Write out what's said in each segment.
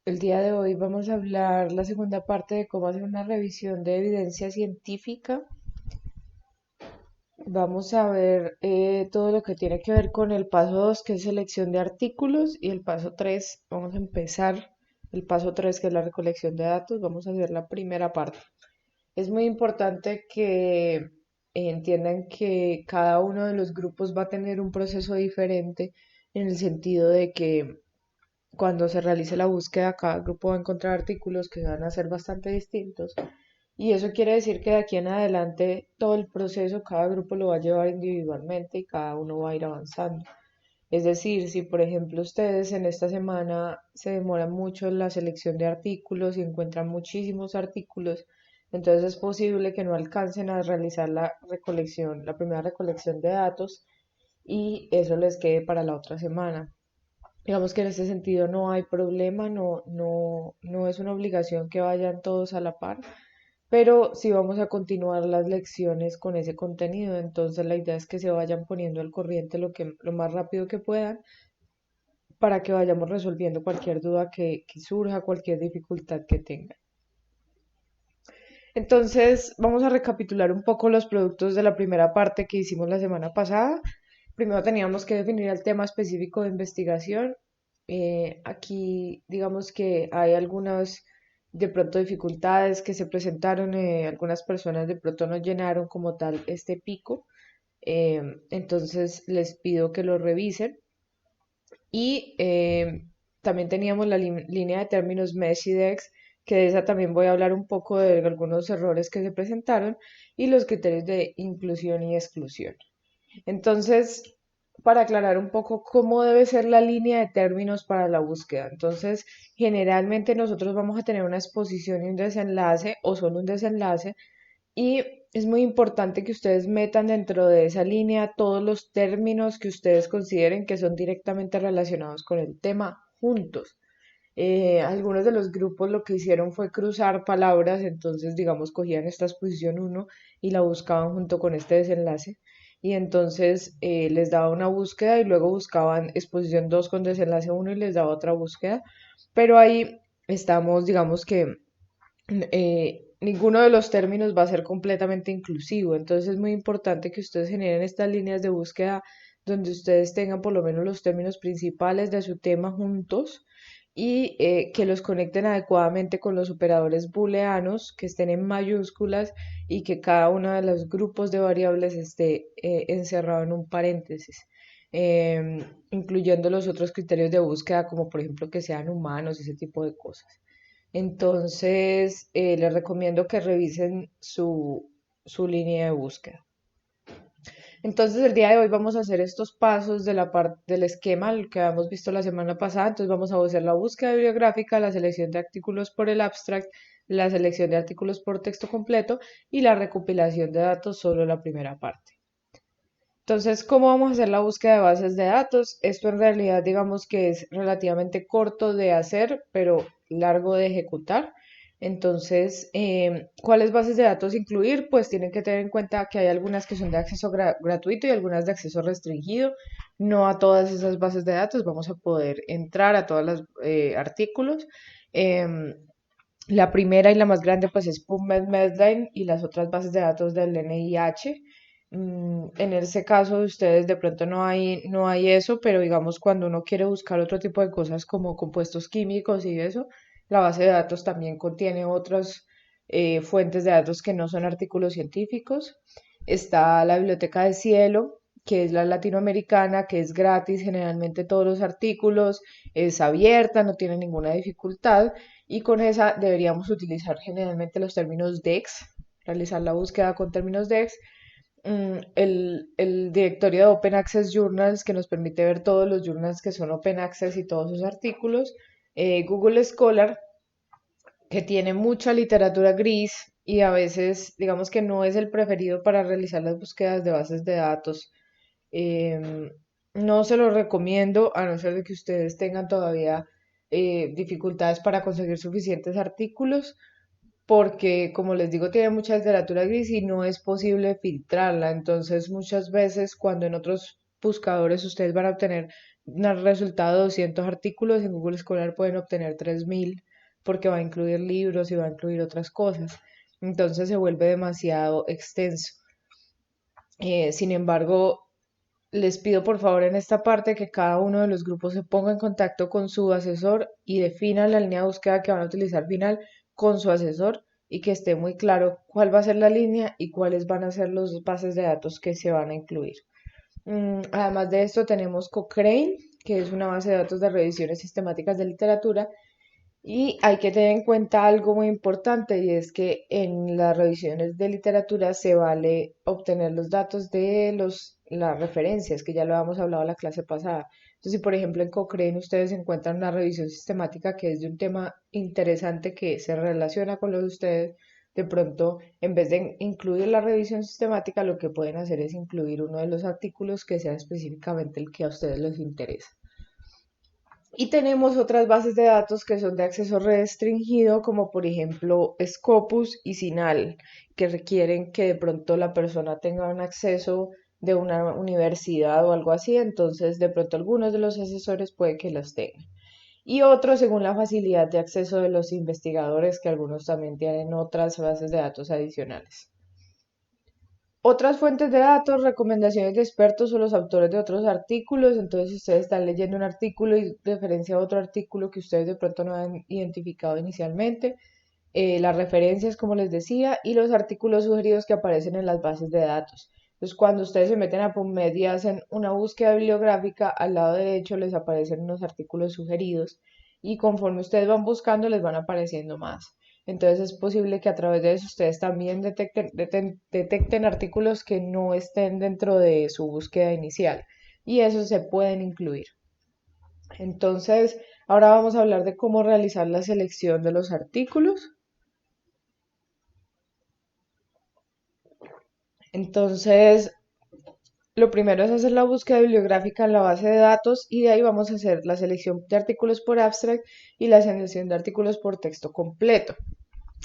El día de hoy vamos a hablar la segunda parte de cómo hacer una revisión de evidencia científica. Vamos a ver todo lo que tiene que ver con el paso 2, que es selección de artículos, y el paso 3. Vamos a empezar el paso 3, que es la recolección de datos. Vamos a hacer la primera parte. Es muy importante que entiendan que cada uno de los grupos va a tener un proceso diferente en el sentido de que cuando se realice la búsqueda, cada grupo va a encontrar artículos que van a ser bastante distintos. Y eso quiere decir que de aquí en adelante todo el proceso, cada grupo lo va a llevar individualmente y cada uno va a ir avanzando. Es decir, si por ejemplo ustedes en esta semana se demoran mucho en la selección de artículos y encuentran muchísimos artículos, entonces es posible que no alcancen a realizar la recolección, la primera recolección de datos y eso les quede para la otra semana. Digamos que en ese sentido no hay problema, no es una obligación que vayan todos a la par, pero sí vamos a continuar las lecciones con ese contenido. Entonces la idea es que se vayan poniendo al corriente lo más rápido que puedan para que vayamos resolviendo cualquier duda que surja, cualquier dificultad que tengan. Entonces vamos a recapitular un poco los productos de la primera parte que hicimos la semana pasada. Primero teníamos que definir el tema específico de investigación. Aquí digamos que hay algunas de pronto dificultades que se presentaron, algunas personas de pronto no llenaron como tal este pico, entonces les pido que lo revisen. Y también teníamos la línea de términos Mesh y Dex, que de esa también voy a hablar un poco de algunos errores que se presentaron y los criterios de inclusión y exclusión. Entonces, para aclarar un poco cómo debe ser la línea de términos para la búsqueda. Entonces, generalmente nosotros vamos a tener una exposición y un desenlace o solo un desenlace y es muy importante que ustedes metan dentro de esa línea todos los términos que ustedes consideren que son directamente relacionados con el tema juntos. Algunos de los grupos lo que hicieron fue cruzar palabras, entonces digamos cogían esta exposición uno y la buscaban junto con este desenlace y entonces les daba una búsqueda y luego buscaban exposición 2 con desenlace uno y les daba otra búsqueda, pero ahí estamos, digamos que ninguno de los términos va a ser completamente inclusivo, entonces es muy importante que ustedes generen estas líneas de búsqueda donde ustedes tengan por lo menos los términos principales de su tema juntos y que los conecten adecuadamente con los operadores booleanos, que estén en mayúsculas y que cada uno de los grupos de variables esté encerrado en un paréntesis, incluyendo los otros criterios de búsqueda, como por ejemplo que sean humanos, ese tipo de cosas. Entonces, les recomiendo que revisen su línea de búsqueda. Entonces, el día de hoy vamos a hacer estos pasos de la parte del esquema, el que habíamos visto la semana pasada. Entonces, vamos a hacer la búsqueda bibliográfica, la selección de artículos por el abstract, la selección de artículos por texto completo y la recopilación de datos, solo la primera parte. Entonces, ¿cómo vamos a hacer la búsqueda de bases de datos? Esto en realidad digamos que es relativamente corto de hacer, pero largo de ejecutar. Entonces, ¿cuáles bases de datos incluir? Pues tienen que tener en cuenta que hay algunas que son de acceso gratuito y algunas de acceso restringido. No a todas esas bases de datos vamos a poder entrar a todos los artículos. Em, la primera y la más grande pues es PubMed, Medline y las otras bases de datos del NIH. En ese caso, ustedes de pronto no hay eso, pero digamos cuando uno quiere buscar otro tipo de cosas como compuestos químicos y eso, la base de datos también contiene otras fuentes de datos que no son artículos científicos. Está la Biblioteca de Cielo, que es la latinoamericana, que es gratis, generalmente todos los artículos, es abierta, no tiene ninguna dificultad y con esa deberíamos utilizar generalmente los términos DEX, realizar la búsqueda con términos DEX, el directorio de Open Access Journals que nos permite ver todos los journals que son Open Access y todos sus artículos, Google Scholar que tiene mucha literatura gris y a veces digamos que no es el preferido para realizar las búsquedas de bases de datos. Em, no se lo recomiendo a no ser de que ustedes tengan todavía dificultades para conseguir suficientes artículos porque, como les digo, tiene mucha literatura gris y no es posible filtrarla. Entonces, muchas veces cuando en otros buscadores ustedes van a obtener un resultado de 200 artículos, en Google Scholar pueden obtener 3000 porque va a incluir libros y va a incluir otras cosas. Entonces se vuelve demasiado extenso. Sin embargo, les pido por favor en esta parte que cada uno de los grupos se ponga en contacto con su asesor y defina la línea de búsqueda que van a utilizar final con su asesor y que esté muy claro cuál va a ser la línea y cuáles van a ser los bases de datos que se van a incluir. Además de esto tenemos Cochrane, que es una base de datos de revisiones sistemáticas de literatura y hay que tener en cuenta algo muy importante y es que en las revisiones de literatura se vale obtener los datos de las referencias, que ya lo habíamos hablado en la clase pasada. Entonces, si por ejemplo en Cochrane ustedes encuentran una revisión sistemática que es de un tema interesante que se relaciona con lo de ustedes, de pronto en vez de incluir la revisión sistemática, lo que pueden hacer es incluir uno de los artículos que sea específicamente el que a ustedes les interesa. Y tenemos otras bases de datos que son de acceso restringido, como por ejemplo Scopus y Sinal, que requieren que de pronto la persona tenga un acceso de una universidad o algo así, entonces de pronto algunos de los asesores puede que los tengan. Y otros según la facilidad de acceso de los investigadores, que algunos también tienen otras bases de datos adicionales. Otras fuentes de datos, recomendaciones de expertos o los autores de otros artículos. Entonces, si ustedes están leyendo un artículo y referencia a otro artículo que ustedes de pronto no han identificado inicialmente, las referencias, como les decía, y los artículos sugeridos que aparecen en las bases de datos. Entonces, cuando ustedes se meten a PubMed y hacen una búsqueda bibliográfica, al lado derecho les aparecen unos artículos sugeridos y conforme ustedes van buscando les van apareciendo más. Entonces es posible que a través de eso ustedes también detecten artículos que no estén dentro de su búsqueda inicial y esos se pueden incluir. Entonces, ahora vamos a hablar de cómo realizar la selección de los artículos. Entonces, lo primero es hacer la búsqueda bibliográfica en la base de datos y de ahí vamos a hacer la selección de artículos por abstract y la selección de artículos por texto completo.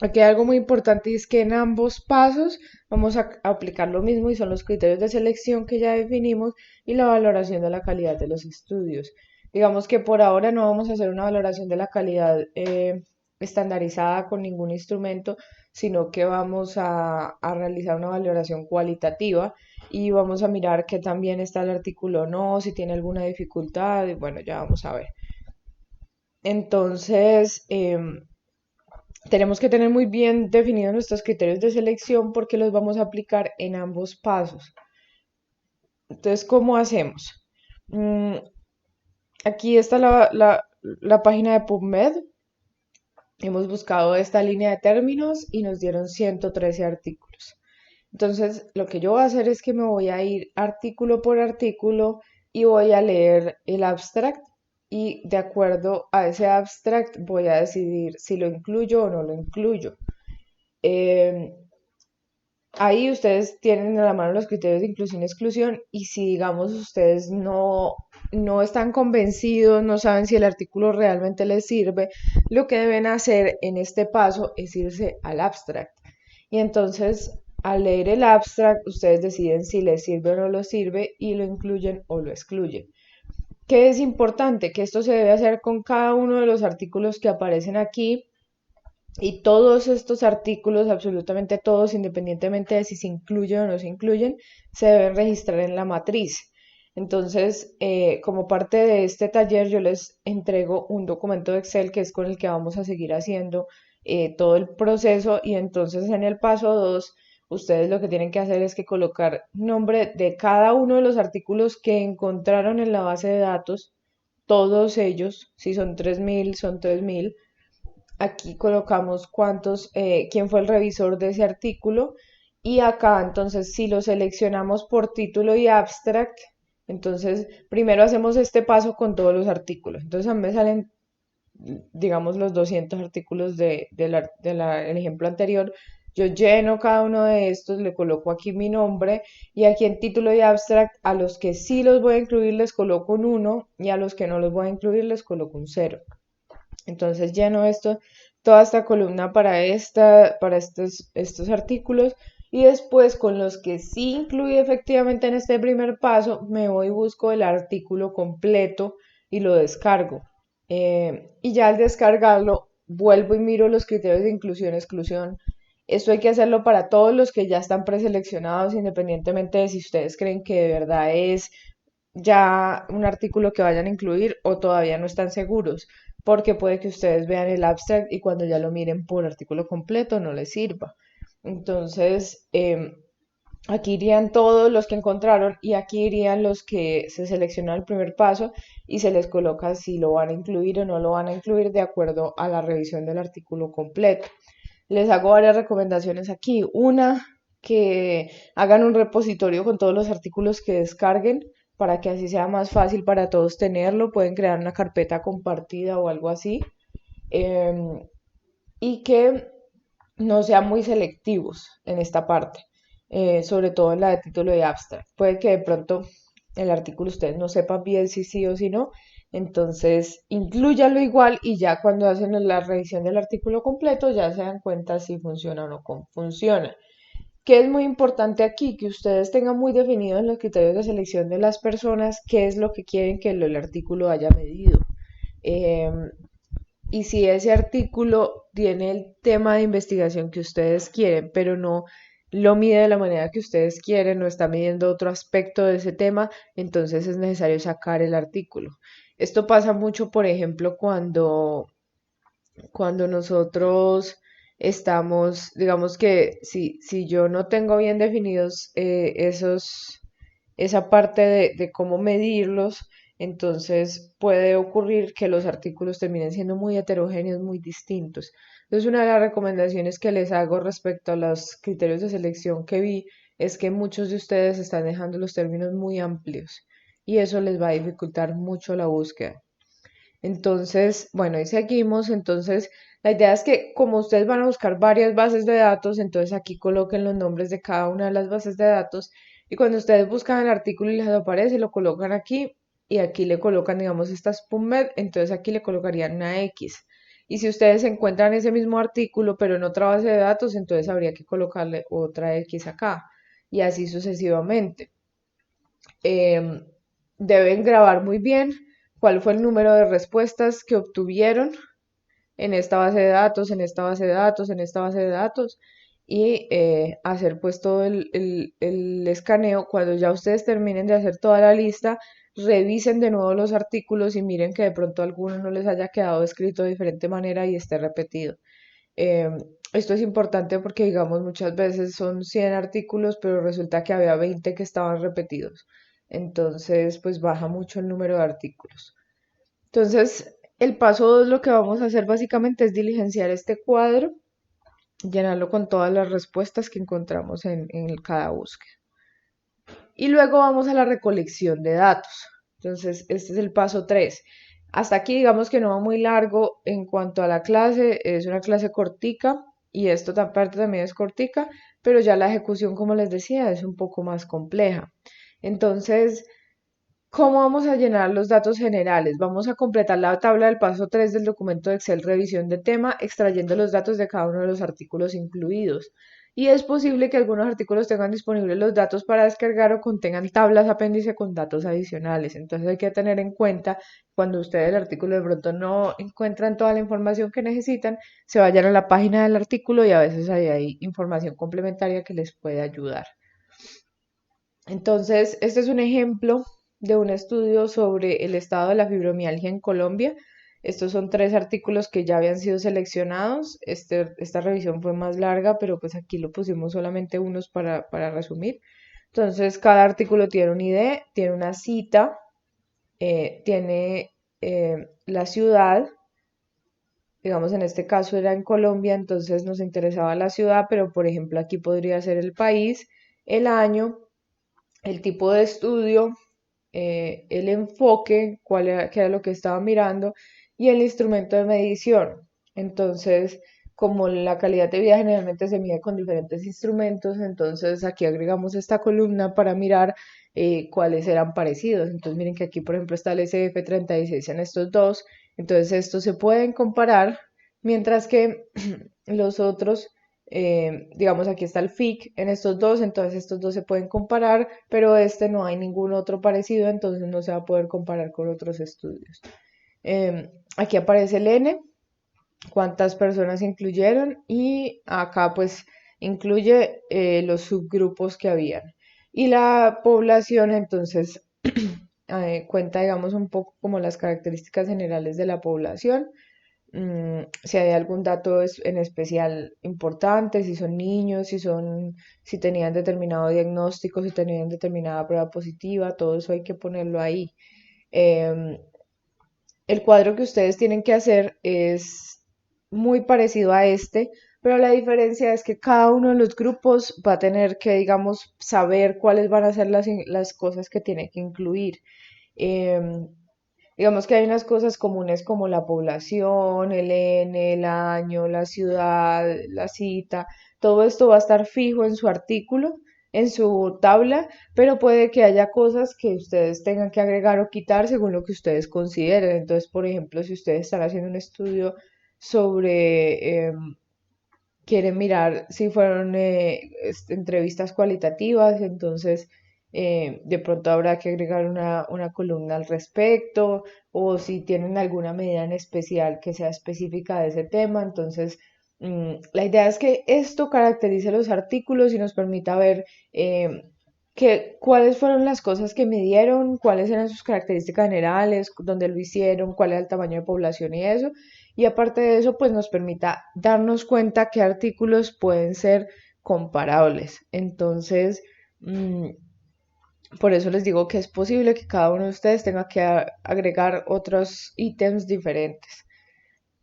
Aquí hay algo muy importante y es que en ambos pasos vamos a aplicar lo mismo y son los criterios de selección que ya definimos y la valoración de la calidad de los estudios. Digamos que por ahora no vamos a hacer una valoración de la calidad estandarizada con ningún instrumento, sino que vamos a realizar una valoración cualitativa y vamos a mirar que también está el artículo o no, si tiene alguna dificultad, y bueno, ya vamos a ver. Entonces, tenemos que tener muy bien definidos nuestros criterios de selección porque los vamos a aplicar en ambos pasos. Entonces, ¿cómo hacemos? Aquí está la página de PubMed. Hemos buscado esta línea de términos y nos dieron 113 artículos. Entonces, lo que yo voy a hacer es que me voy a ir artículo por artículo y voy a leer el abstract y de acuerdo a ese abstract voy a decidir si lo incluyo o no lo incluyo. Ahí ustedes tienen a la mano los criterios de inclusión y exclusión y si digamos ustedes no están convencidos, no saben si el artículo realmente les sirve, lo que deben hacer en este paso es irse al abstract. Y entonces al leer el abstract ustedes deciden si les sirve o no les sirve y lo incluyen o lo excluyen. ¿Qué es importante? Que esto se debe hacer con cada uno de los artículos que aparecen aquí y todos estos artículos, absolutamente todos, independientemente de si se incluyen o no se incluyen, se deben registrar en la matriz. Entonces, como parte de este taller, yo les entrego un documento de Excel que es con el que vamos a seguir haciendo todo el proceso y entonces en el paso 2, ustedes lo que tienen que hacer es que colocar nombre de cada uno de los artículos que encontraron en la base de datos, todos ellos, si son 3000, son 3000. Aquí colocamos quién fue el revisor de ese artículo y acá entonces si lo seleccionamos por título y abstract, entonces primero hacemos este paso con todos los artículos. Entonces a mí me salen, digamos, los 200 artículos del ejemplo anterior. Yo lleno cada uno de estos, le coloco aquí mi nombre y aquí en título y abstract a los que sí los voy a incluir les coloco un 1 y a los que no los voy a incluir les coloco un 0. Entonces lleno toda esta columna para estos artículos Y después con los que sí incluí efectivamente en este primer paso, me voy y busco el artículo completo y lo descargo. Y ya al descargarlo, vuelvo y miro los criterios de inclusión-exclusión. Esto hay que hacerlo para todos los que ya están preseleccionados, independientemente de si ustedes creen que de verdad es ya un artículo que vayan a incluir o todavía no están seguros, porque puede que ustedes vean el abstract y cuando ya lo miren por artículo completo no les sirva. Entonces, aquí irían todos los que encontraron y aquí irían los que se seleccionan el primer paso y se les coloca si lo van a incluir o no lo van a incluir de acuerdo a la revisión del artículo completo. Les hago varias recomendaciones aquí. Una, que hagan un repositorio con todos los artículos que descarguen para que así sea más fácil para todos tenerlo. Pueden crear una carpeta compartida o algo así. Em, y que no sean muy selectivos en esta parte, sobre todo en la de título de abstract. Puede que de pronto el artículo ustedes no sepan bien si sí o si no, entonces inclúyalo igual y ya cuando hacen la revisión del artículo completo ya se dan cuenta si funciona o no funciona. ¿Qué es muy importante aquí? Que ustedes tengan muy definido en los criterios de selección de las personas qué es lo que quieren que el artículo haya medido. Eh, y si ese artículo tiene el tema de investigación que ustedes quieren, pero no lo mide de la manera que ustedes quieren, no está midiendo otro aspecto de ese tema, entonces es necesario sacar el artículo. Esto pasa mucho, por ejemplo, cuando nosotros estamos, digamos que si yo no tengo bien definidos esa parte de cómo medirlos, entonces puede ocurrir que los artículos terminen siendo muy heterogéneos, muy distintos. Entonces, una de las recomendaciones que les hago respecto a los criterios de selección que vi es que muchos de ustedes están dejando los términos muy amplios y eso les va a dificultar mucho la búsqueda. Entonces, bueno, y seguimos. Entonces, la idea es que como ustedes van a buscar varias bases de datos, entonces aquí coloquen los nombres de cada una de las bases de datos y cuando ustedes buscan el artículo y les aparece, lo colocan aquí y aquí le colocan, digamos, estas PubMed, entonces aquí le colocarían una X. Y si ustedes encuentran ese mismo artículo, pero en otra base de datos, entonces habría que colocarle otra X acá y así sucesivamente. Em, Deben grabar muy bien cuál fue el número de respuestas que obtuvieron en esta base de datos, en esta base de datos, en esta base de datos y hacer pues todo el escaneo. Cuando ya ustedes terminen de hacer toda la lista, revisen de nuevo los artículos y miren que de pronto alguno no les haya quedado escrito de diferente manera y esté repetido. Eh, Esto es importante porque, digamos, muchas veces son 100 artículos, pero resulta que había 20 que estaban repetidos. Entonces, pues baja mucho el número de artículos. Entonces, el paso 2 lo que vamos a hacer básicamente es diligenciar este cuadro, llenarlo con todas las respuestas que encontramos en cada búsqueda. Y luego vamos a la recolección de datos. Entonces, este es el paso 3. Hasta aquí digamos que no va muy largo en cuanto a la clase, es una clase cortica y esto parte también es cortica, pero ya la ejecución, como les decía, es un poco más compleja. Entonces, ¿cómo vamos a llenar los datos generales? Vamos a completar la tabla del paso 3 del documento de Excel revisión de tema, extrayendo los datos de cada uno de los artículos incluidos. Y es posible que algunos artículos tengan disponibles los datos para descargar o contengan tablas apéndice con datos adicionales. Entonces hay que tener en cuenta cuando ustedes el artículo de pronto no encuentran toda la información que necesitan, se vayan a la página del artículo y a veces hay información complementaria que les puede ayudar. Entonces, este es un ejemplo de un estudio sobre el estado de la fibromialgia en Colombia. Estos son 3 artículos que ya habían sido seleccionados. Esta revisión fue más larga, pero pues aquí lo pusimos solamente unos para resumir. Entonces, cada artículo tiene un ID, tiene una cita, tiene la ciudad. Digamos, en este caso era en Colombia, entonces nos interesaba la ciudad, pero por ejemplo aquí podría ser el país, el año, el tipo de estudio, el enfoque, qué era lo que estaba mirando y el instrumento de medición. Entonces, como la calidad de vida generalmente se mide con diferentes instrumentos, entonces aquí agregamos esta columna para mirar cuáles eran parecidos. Entonces, miren que aquí, por ejemplo, está el SF36 en estos dos. Entonces, estos se pueden comparar, mientras que los otros Digamos, aquí está el FIC en estos dos, entonces estos dos se pueden comparar, pero este no hay ningún otro parecido, entonces no se va a poder comparar con otros estudios. Aquí aparece el N, cuántas personas incluyeron y acá pues incluye los subgrupos que habían. Y la población entonces cuenta digamos un poco como las características generales de la población, si hay algún dato en especial importante, si son niños, si tenían determinado diagnóstico, si tenían determinada prueba positiva, todo eso hay que ponerlo ahí. Em, el cuadro que ustedes tienen que hacer es muy parecido a este, pero la diferencia es que cada uno de los grupos va a tener que, digamos, saber cuáles van a ser las cosas que tiene que incluir. Em, Digamos que hay unas cosas comunes como la población, el N, el año, la ciudad, la cita, todo esto va a estar fijo en su artículo, en su tabla, pero puede que haya cosas que ustedes tengan que agregar o quitar según lo que ustedes consideren. Entonces, por ejemplo, si ustedes están haciendo un estudio sobre quieren mirar si fueron entrevistas cualitativas, entonces de pronto habrá que agregar una columna al respecto, o si tienen alguna medida en especial que sea específica de ese tema. Entonces, la idea es que esto caracterice los artículos y nos permita ver cuáles fueron las cosas que midieron, cuáles eran sus características generales, dónde lo hicieron, cuál era el tamaño de población y eso, y aparte de eso, pues nos permita darnos cuenta qué artículos pueden ser comparables. Entonces, por eso les digo que es posible que cada uno de ustedes tenga que agregar otros ítems diferentes.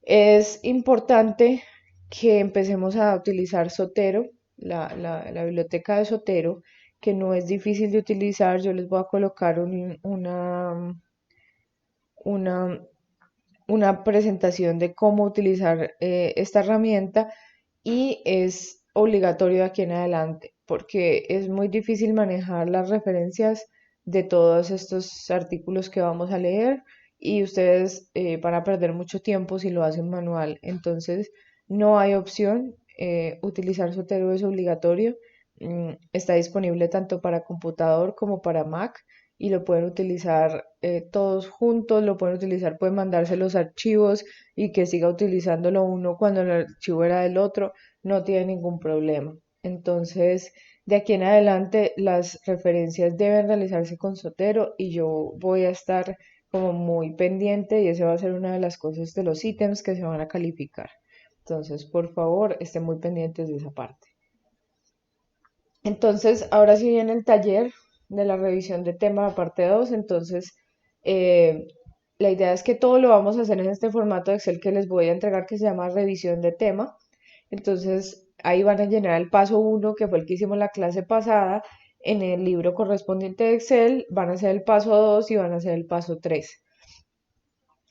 Es importante que empecemos a utilizar Zotero, la biblioteca de Zotero, que no es difícil de utilizar. Yo les voy a colocar una una presentación de cómo utilizar esta herramienta, y es obligatorio de aquí en adelante porque es muy difícil manejar las referencias de todos estos artículos que vamos a leer, y ustedes van a perder mucho tiempo si lo hacen manual. Entonces no hay opción, utilizar Zotero es obligatorio. Está disponible tanto para computador como para Mac y lo pueden utilizar todos juntos, lo pueden utilizar, pueden mandarse los archivos y que siga utilizándolo uno cuando el archivo era del otro, no tiene ningún problema. Entonces, de aquí en adelante las referencias deben realizarse con Zotero y yo voy a estar como muy pendiente, y esa va a ser una de las cosas de los ítems que se van a calificar. Entonces, por favor, estén muy pendientes de esa parte. Entonces, ahora sí viene el taller de la revisión de tema, parte 2. Entonces, eh, la idea es que todo lo vamos a hacer en este formato de Excel que les voy a entregar, que se llama revisión de tema. Entonces, ahí van a llenar el paso 1, que fue el que hicimos la clase pasada. En el libro correspondiente de Excel van a hacer el paso 2 y van a hacer el paso 3.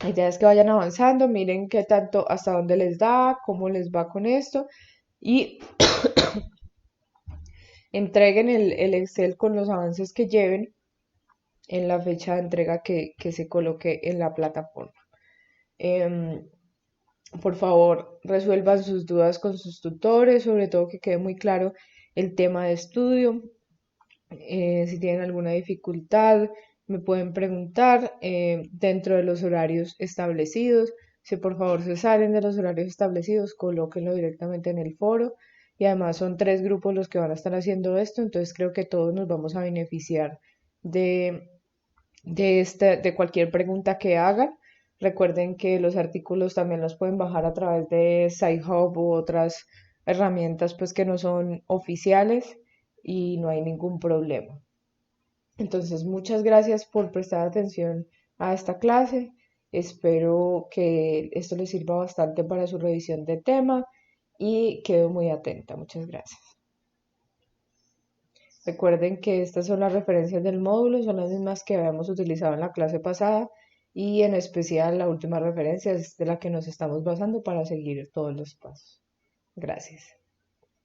La idea es que vayan avanzando, miren qué tanto, hasta dónde les da, cómo les va con esto, y entreguen el Excel con los avances que lleven en la fecha de entrega que se coloque en la plataforma. Em, por favor, resuelvan sus dudas con sus tutores, sobre todo que quede muy claro el tema de estudio. Si tienen alguna dificultad, me pueden preguntar dentro de los horarios establecidos. Si por favor se salen de los horarios establecidos, colóquenlo directamente en el foro. Y además son 3 grupos los que van a estar haciendo esto, entonces creo que todos nos vamos a beneficiar de, de cualquier pregunta que hagan. Recuerden que los artículos también los pueden bajar a través de SciHub u otras herramientas pues que no son oficiales, y no hay ningún problema. Entonces, muchas gracias por prestar atención a esta clase. Espero que esto les sirva bastante para su revisión de tema y quedo muy atenta. Muchas gracias. Recuerden que estas son las referencias del módulo, son las mismas que habíamos utilizado en la clase pasada, y en especial la última referencia es de la que nos estamos basando para seguir todos los pasos. Gracias.